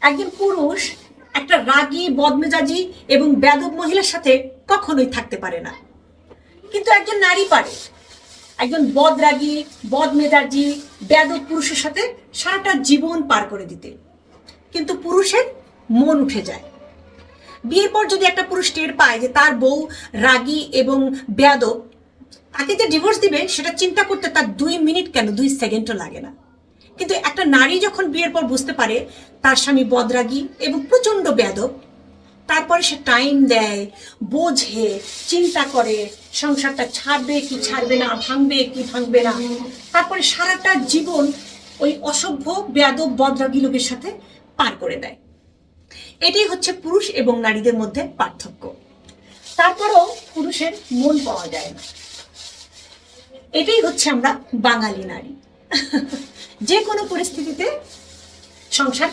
একজন পুরুষ একটা রাগী, বদমেজাজি এবং বেয়াদব মহিলার সাথে কখনোই থাকতে পারে না, কিন্তু একজন নারী পারে একজন বদরাগী, বদমেজাজি, বেয়াদব পুরুষের সাথে সারাটা জীবন পার করে দিতে। কিন্তু পুরুষের মন উঠে যায়। বিয়ের পর যদি একটা পুরুষ টের পায় যে তার বউ রাগী এবং বেয়াদব, তাকে যে ডিভোর্স দিবে সেটা চিন্তা করতে তার 2 মিনিট কেন 2 সেকেন্ডও লাগে না। কিন্তু একটা নারী যখন বিয়ের পর বুঝতে পারে তার স্বামী বদরাগী এবং প্রচণ্ড বেয়াদব, তারপরে সে টাইম দেয়, বোঝে, চিন্তা করে সংসারটা ছাড়বে কি ছাড়বে না, ভাঙবে কি ভাঙবে না, তারপরে সারাটা জীবন ওই অসভ্য, বেয়াদব, বদরাগী লোকের সাথে পার করে দেয়। এটাই হচ্ছে পুরুষ এবং নারীদের মধ্যে পার্থক্য। তারপরেও পুরুষের মন পাওয়া যায় না। এটাই হচ্ছে আমরা বাঙালি নারী। যে কোনো পরিস্থিতিতে সংসার